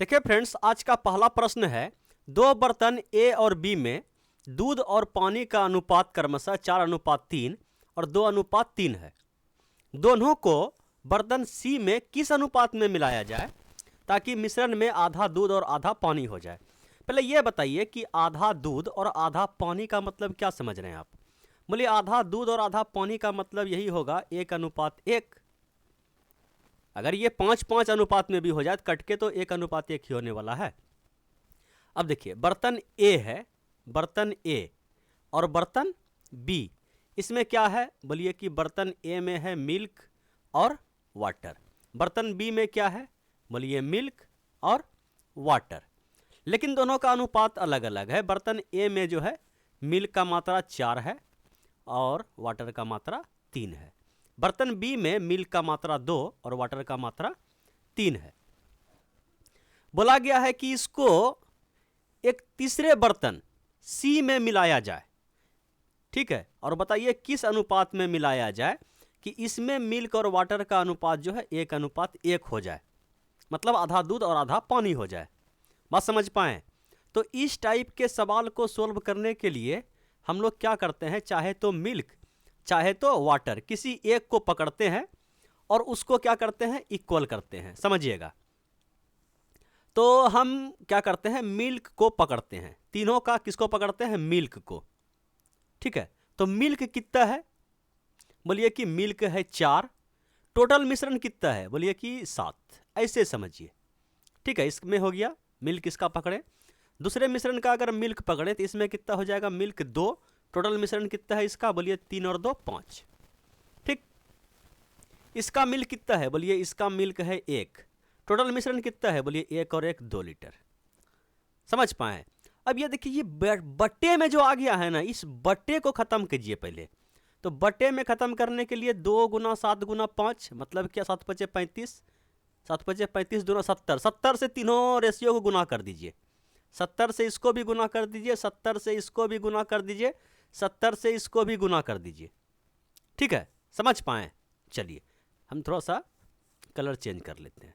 देखिए फ्रेंड्स, आज का पहला प्रश्न है, दो बर्तन ए और बी में दूध और पानी का अनुपात क्रमशः 4:3 और 2:3 है। दोनों को बर्तन सी में किस अनुपात में मिलाया जाए ताकि मिश्रण में आधा दूध और आधा पानी हो जाए। पहले यह बताइए कि आधा दूध और आधा पानी का मतलब क्या समझ रहे हैं आप। बोलिए, आधा दूध और आधा पानी का मतलब यही होगा 1:1। अगर ये 5-5 अनुपात में भी हो जाए तो कट के तो 1:1 ही होने वाला है। अब देखिए, बर्तन ए है, बर्तन ए और बर्तन बी, इसमें क्या है। बोलिए कि बर्तन ए में है मिल्क और वाटर, बर्तन बी में क्या है। बोलिए मिल्क और वाटर, लेकिन दोनों का अनुपात अलग अलग है। बर्तन ए में जो है मिल्क का मात्रा 4 है और वाटर का मात्रा 3 है। बर्तन बी में मिल्क का मात्रा 2 और वाटर का मात्रा 3 है। बोला गया है कि इसको एक तीसरे बर्तन सी में मिलाया जाए, ठीक है। और बताइए किस अनुपात में मिलाया जाए कि इसमें मिल्क और वाटर का अनुपात जो है 1:1 हो जाए, मतलब आधा दूध और आधा पानी हो जाए। बात समझ पाए। तो इस टाइप के सवाल को सोल्व करने के लिए हम लोग क्या करते हैं, चाहे तो मिल्क चाहे तो वाटर, किसी एक को पकड़ते हैं और उसको क्या करते हैं, इक्वल करते हैं। समझिएगा, तो हम क्या करते हैं, मिल्क को पकड़ते हैं। तीनों का किसको पकड़ते हैं, मिल्क को, ठीक है। तो मिल्क कितना है, बोलिए कि मिल्क है 4। टोटल मिश्रण कितना है, बोलिए कि 7। ऐसे समझिए, ठीक है। इसमें हो गया मिल्क, इसका पकड़े। दूसरे मिश्रण का अगर मिल्क पकड़े तो इसमें कितना हो जाएगा, मिल्क 2। टोटल मिश्रण कितना है इसका, बोलिए 3 और 2 5, ठीक। इसका मिल्क कितना है, बोलिए इसका मिल्क है 1। टोटल मिश्रण कितना है, बोलिए 1 और 1 2 लीटर। समझ पाए। अब ये देखिए, ये बट्टे में जो आ गया है ना, इस बट्टे को खत्म कीजिए पहले। तो बट्टे में खत्म करने के लिए 2 गुना 7 गुना 5, मतलब क्या, 7 5 35, 7 5 35 दूना 70। 70 से तीनों रेशियो को गुना कर दीजिए। 70 से इसको भी गुना कर दीजिए, 70 से इसको भी गुना कर दीजिए, 70 से इसको भी गुना कर दीजिए, ठीक है। समझ पाए। चलिए हम थोड़ा सा कलर चेंज कर लेते हैं।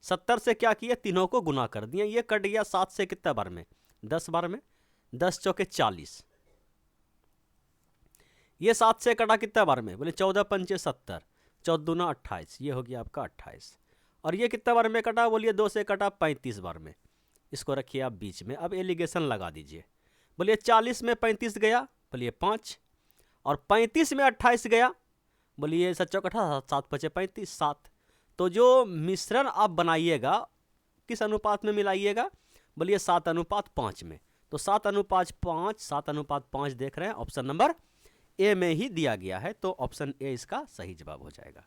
70 से क्या किया, तीनों को गुना कर दिए। ये कट गया 7 से कितना बार में, 10 बार में। 10 चौके 40। ये 7 से कटा कितना बार में, बोले 14 पंचे 70, 14 दूना 28, ये हो गया आपका 28। और ये कितना बार में कटा, बोलिए 2 से कटा 35 बार में। इसको रखिए आप बीच में। अब एलिगेशन लगा दीजिए। बोलिए 40 में 35 गया, बोलिए 5, और 35 में 28 गया, बोलिए 7 चौक 18, 7 पचे 35, 7। तो जो मिश्रण आप बनाइएगा किस अनुपात में मिलाइएगा, बोलिए 7:5 में। तो 7:5, 7:5 देख रहे हैं, ऑप्शन नंबर ए में ही दिया गया है। तो ऑप्शन ए इसका सही जवाब हो जाएगा।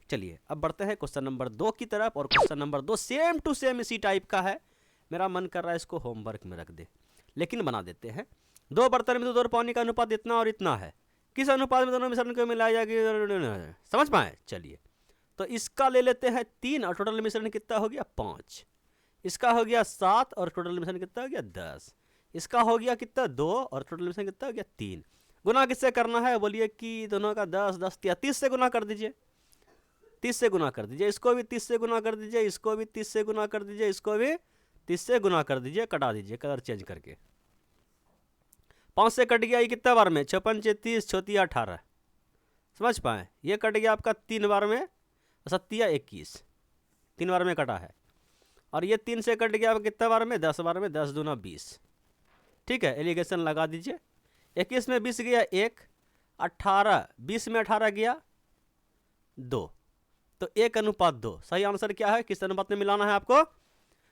चलिए अब बढ़ते हैं क्वेश्चन नंबर 2 की तरफ। और question number 2 same to same इसी टाइप का है। मेरा मन कर रहा है इसको होमवर्क में रख दे, लेकिन बना देते हैं। दो बर्तन में दूध और पानी का अनुपात इतना और इतना है, किस अनुपात में दोनों मिश्रण को मिलाया जाएगा, समझ पाए। चलिए तो इसका ले लेते हैं 3 और टोटल मिश्रण कितना हो गया 5। इसका हो गया 7 और टोटल मिश्रण कितना हो गया 10। इसका हो गया कितना 2 और टोटल मिश्रण कितना हो गया 3। गुना किससे करना है, बोलिए कि दोनों का 10 10 30 से गुना कर दीजिए। 30 से गुना कर दीजिए, इसको भी 30 से गुना कर दीजिए, इसको भी 30 से गुना कर दीजिए, इसको भी 30 से गुना कर दीजिए। कटा दीजिए कलर चेंज करके। 5 से कट गया, ये कितना बार में, 6 पंचे 30, 6 18। समझ पाए। ये कट गया आपका 3 बार में, 7 21, 3 बार में कटा है। और ये 3 से कट गया कितना बार में, 10 बार में, 10 दूना 20, ठीक है। एलिगेशन लगा दीजिए। 21 में 20 गया 1, 18, 20 में 18 गया 2, तो 1:2। सही आंसर क्या है, किस अनुपात में मिलाना है आपको,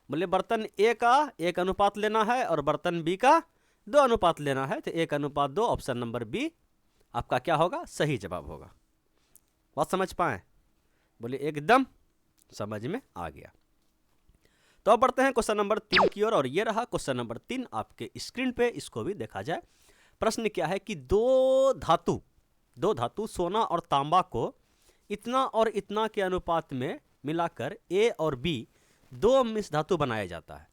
बोले बर्तन ए का 1 अनुपात लेना है और बर्तन बी का 2 अनुपात लेना है। तो 1:2, ऑप्शन नंबर बी आपका क्या होगा, सही जवाब होगा। बात समझ पाए, बोले एकदम समझ में आ गया। तो अब बढ़ते हैं क्वेश्चन नंबर 3 की ओर। और ये रहा क्वेश्चन नंबर 3 आपके स्क्रीन पे, इसको भी देखा जाए। प्रश्न क्या है कि दो धातु सोना और तांबा को इतना और इतना के अनुपात में मिलाकर ए और बी 2 मिश्र धातु बनाया जाता है।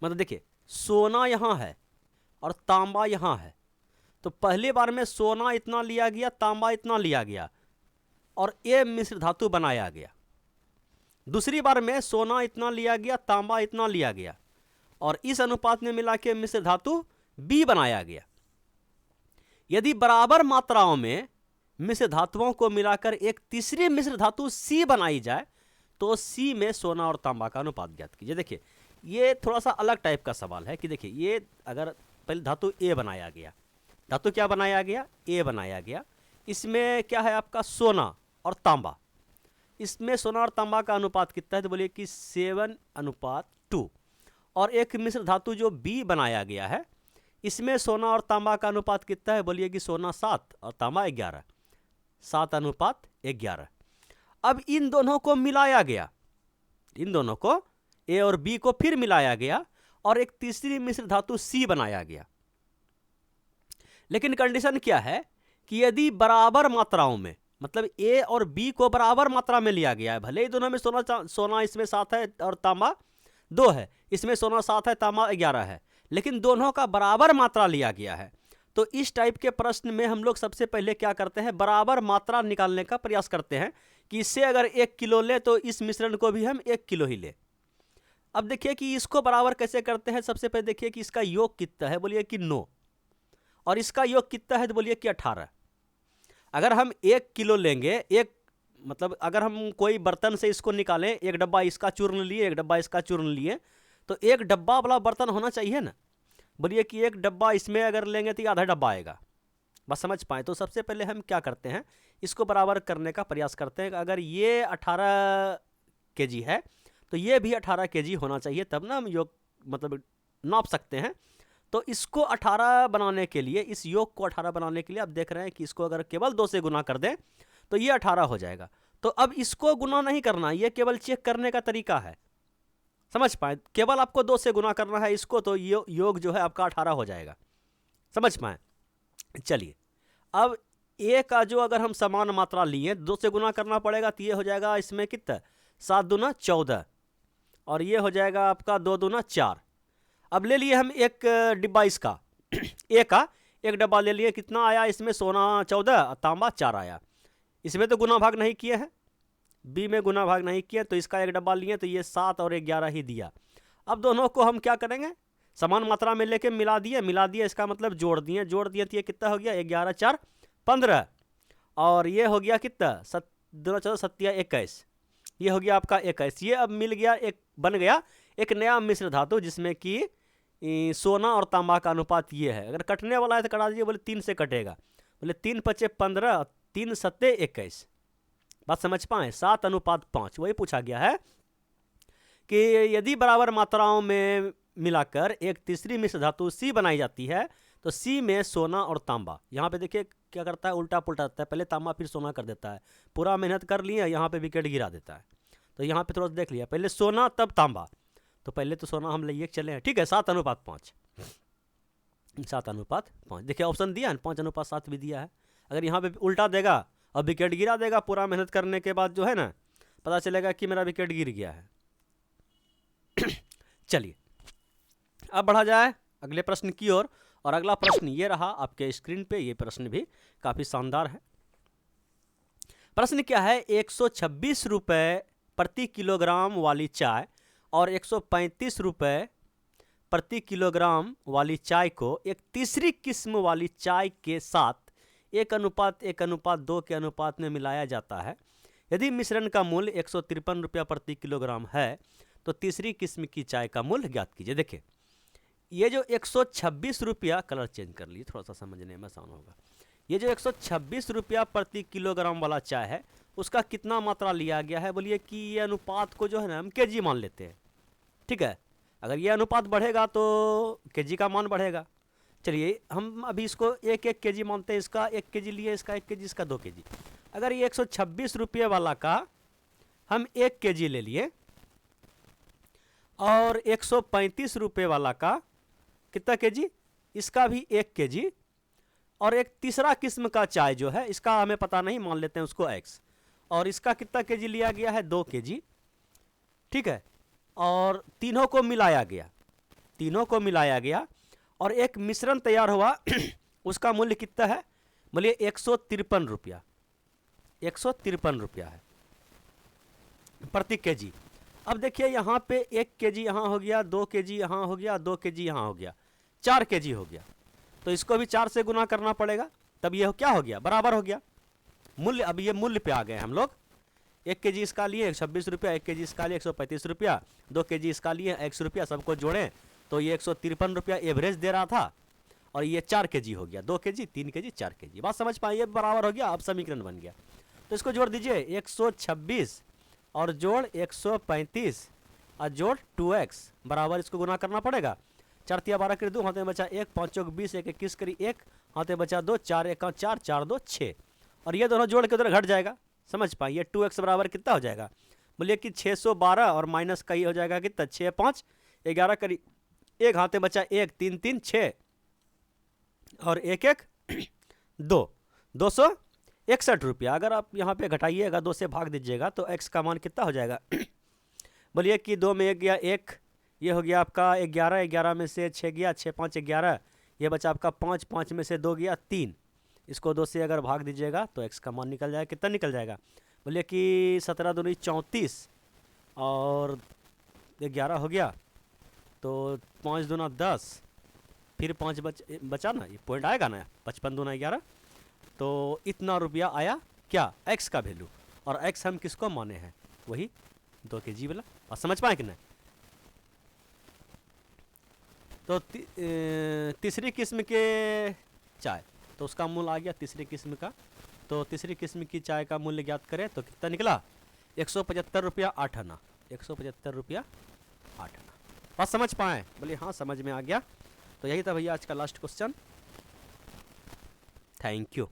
मतलब देखिए, सोना यहाँ है और तांबा यहाँ है। तो पहली बार में सोना इतना लिया गया, तांबा इतना लिया गया और ए मिश्र धातु बनाया गया। दूसरी बार में सोना इतना लिया गया, तांबा इतना लिया गया, और इस अनुपात में मिला के मिश्र धातु B बनाया गया। यदि बराबर मात्राओं में मिश्र धातुओं को मिलाकर एक तीसरी मिश्र धातु C बनाई जाए तो C में सोना और तांबा का अनुपात ज्ञात कीजिए। देखिए ये थोड़ा सा अलग टाइप का सवाल है कि देखिए ये अगर पहले धातु A बनाया गया, धातु क्या बनाया गया, A बनाया गया, इसमें क्या है आपका सोना और तांबा, इसमें सोना और तांबा का अनुपात कितना है तो बोलिए कि 7:2। और एक मिश्र धातु जो B बनाया गया है, इसमें सोना और तांबा का अनुपात कितना है, बोलिए कि सोना 7 और तांबा 11, 7:11। अब इन दोनों को मिलाया गया, इन दोनों को A और B को फिर मिलाया गया और एक तीसरी मिश्र धातु C बनाया गया। लेकिन कंडीशन क्या है कि यदि बराबर मात्राओं में, मतलब A और B को बराबर मात्रा में लिया गया है, भले ही दोनों में सोना इसमें 7 है और तांबा 2 है, इसमें सोना 7 है तांबा 11 है, लेकिन दोनों का बराबर मात्रा लिया गया है, तो इस टाइप के प्रश्न में हम लोग सबसे पहले क्या करते हैं, बराबर मात्रा निकालने का प्रयास करते हैं कि इससे अगर 1 किलो ले तो इस मिश्रण को भी हम 1 किलो ही ले। अब देखिए कि इसको बराबर कैसे करते हैं। सबसे पहले देखिए कि इसका योग कितना है, बोलिए कि 9, और इसका योग कितना है तो बोलिए कि 18। अगर हम 1 किलो लेंगे, एक मतलब अगर हम कोई बर्तन से इसको निकालें, एक डब्बा इसका चूर्ण लिए, एक डब्बा इसका चूर्ण लिए, तो एक डब्बा वाला बर्तन होना चाहिए ना। बोलिए कि एक डब्बा इसमें अगर लेंगे तो आधा डब्बा आएगा, बस समझ पाए। तो सबसे पहले हम क्या करते हैं, इसको बराबर करने का प्रयास करते हैं। अगर ये 18 केजी है तो ये भी 18 केजी होना चाहिए, तब ना हम योग मतलब नाप सकते हैं। तो इसको 18 बनाने के लिए, इस योग को 18 बनाने के लिए आप देख रहे हैं कि इसको अगर केवल 2 से गुना कर दें तो ये 18 हो जाएगा। तो अब इसको गुना नहीं करना, ये केवल चेक करने का तरीका है, समझ पाए। केवल आपको 2 से गुना करना है इसको, तो योग जो है आपका 18 हो जाएगा, समझ पाए। चलिए अब A का जो अगर हम समान मात्रा लिए, 2 से गुना करना पड़ेगा, तो ये हो जाएगा इसमें कितना, 7 दूना 14, और ये हो जाएगा आपका 2 दूना 4। अब ले लिए हम एक डिब्बा इसका A का एक डब्बा ले लिए, कितना आया इसमें, सोना 14 तांबा 4 आया। इसमें तो गुना भाग नहीं किए हैं, B में गुना भाग नहीं किए, तो इसका एक डब्बा लिए तो ये 7 और 11 ही दिया। अब दोनों को हम क्या करेंगे, समान मात्रा में लेके मिला दिए, इसका मतलब जोड़ दिए तो ये कितना हो गया, 11 4 15, और ये हो गया कितना, 7 2 14 7 21, ये हो गया आपका 21। ये अब मिल गया, एक बन गया एक नया मिश्र धातु जिसमें कि सोना और तांबा का अनुपात ये है। अगर कटने वाला है तो कटा दीजिए, बोले 3 से कटेगा, बोले 3 5 15, 3 7 21, बात समझ पाए। 7:5, वही पूछा गया है कि यदि बराबर मात्राओं में मिलाकर एक तीसरी मिश्र धातु C बनाई जाती है तो C में सोना और तांबा, यहाँ पे देखिए क्या करता है, उल्टा पुल्टा देता है, पहले तांबा फिर सोना कर देता है। पूरा मेहनत कर लिया, यहाँ पे विकेट गिरा देता है। तो यहाँ पे थोड़ा सा देख लिया, पहले सोना तब तांबा, तो पहले तो सोना हम लिए चले हैं, ठीक है। 7:5, 7:5। देखिए ऑप्शन दिया है, 5:7 भी दिया है। अगर यहाँ पे उल्टा देगा और विकेट गिरा देगा, पूरा मेहनत करने के बाद जो है ना, पता चलेगा कि मेरा विकेट गिर गया है। चलिए अब बढ़ा जाए अगले प्रश्न की ओर, और अगला प्रश्न ये रहा आपके स्क्रीन पे। ये प्रश्न भी काफ़ी शानदार है। प्रश्न क्या है, 126 रुपये प्रति किलोग्राम वाली चाय और 135 रुपये प्रति किलोग्राम वाली चाय को एक तीसरी किस्म वाली चाय के साथ 1:1:2 के अनुपात में मिलाया जाता है। यदि मिश्रण का मूल्य 153 रुपया प्रति किलोग्राम है तो तीसरी किस्म की चाय का मूल्य ज्ञात कीजिए। देखिए ये जो 126 रुपया, कलर चेंज कर लिए थोड़ा सा समझने में आसान होगा। ये जो 126 रुपया प्रति किलोग्राम वाला चाय है, उसका कितना मात्रा लिया गया है, बोलिए कि ये अनुपात को जो है ना हम केजी मान लेते हैं, ठीक है। अगर ये अनुपात बढ़ेगा तो केजी का मान बढ़ेगा। चलिए हम अभी इसको 1 केजी मानते हैं, इसका 1 केजी लिए, इसका 1 केजी, इसका 2 केजी। अगर ये 126 रुपये वाला का हम 1 केजी ले लिए और 135 रुपये वाला का कितना केजी, इसका भी 1 केजी, और एक तीसरा किस्म का चाय जो है इसका हमें पता नहीं, मान लेते हैं उसको x, और इसका कितना केजी लिया गया है, 2 केजी, ठीक है। और तीनों को मिलाया गया और एक मिश्रण तैयार हुआ। उसका मूल्य कितना है, बोलिए 153 रुपया, 153 रुपया है। प्रति केजी। अब देखिए यहाँ पे 1 केजी यहाँ हो गया, 2 केजी यहाँ हो गया, 2 केजी यहाँ हो गया, 4 केजी हो गया। तो इसको भी 4 से गुना करना पड़ेगा, तब ये क्या हो गया, बराबर हो गया मूल्य। अब ये मूल्य पे आ गए हम लोग। 1 केजी इसका लिए 126 रुपया, 1 केजी इसका लिए 135 रुपया, 2 केजी इसका लिए 100 रुपया, सबको जोड़ें तो ये 153 रुपया एवरेज दे रहा था। और ये 4 केजी हो गया, 2 केजी, 3 केजी, 4 केजी। बात समझ पाए, ये बराबर हो गया। अब समीकरण बन गया, तो इसको जोड़ दीजिए, 126 और जोड़ 135 और जोड़ 2x बराबर, इसको गुना करना पड़ेगा। 4 तिया 12 करी 2, हाथ में बचा 1, 5 चौक 20, 1 21 करी 1, हाथ में बचा 2, 4 1 4, 4 2 6। और ये दोनों जोड़ के उधर घट जाएगा, समझ पाए। ये 2x बराबर कितना हो जाएगा, बोलिए कि 612 और माइनस का ये हो जाएगा कितना, 6 5 11 करी 1, हाथ में बचा 1, 3 3 6 और 1 1 2, 261 रुपया। अगर आप यहाँ पे घटाइएगा, 2 से भाग दीजिएगा तो x का मान कितना हो जाएगा बोलिए कि 2 में 1 गया 1, ये हो गया आपका 11, 11 में से 6 गया, 6 5 11, ये बचा आपका 5, 5 में से 2 गया 3। इसको 2 से अगर भाग दीजिएगा तो x का मान निकल जाएगा, कितना निकल जाएगा, बोलिए कि 17 दूनी 34 और 11 हो गया, तो 5 दूना 10, फिर 5 बचा ना, ये पॉइंट आएगा ना, 55 दूना 11, तो इतना रुपया आया क्या, x का वैल्यू। और x हम किसको माने हैं, वही 2 केजी वाला। और समझ पाए कि नहीं। तो तीसरी किस्म के चाय, तो उसका मूल्य आ गया तीसरी किस्म का। तो तीसरी किस्म की चाय का मूल्य ज्ञात करें तो कितना निकला, 175 रुपया 8 आना, 175 रुपया 8 आना। बात समझ पाए, बोलिए हाँ समझ में आ गया। तो यही था भैया आज का लास्ट क्वेश्चन। Thank you.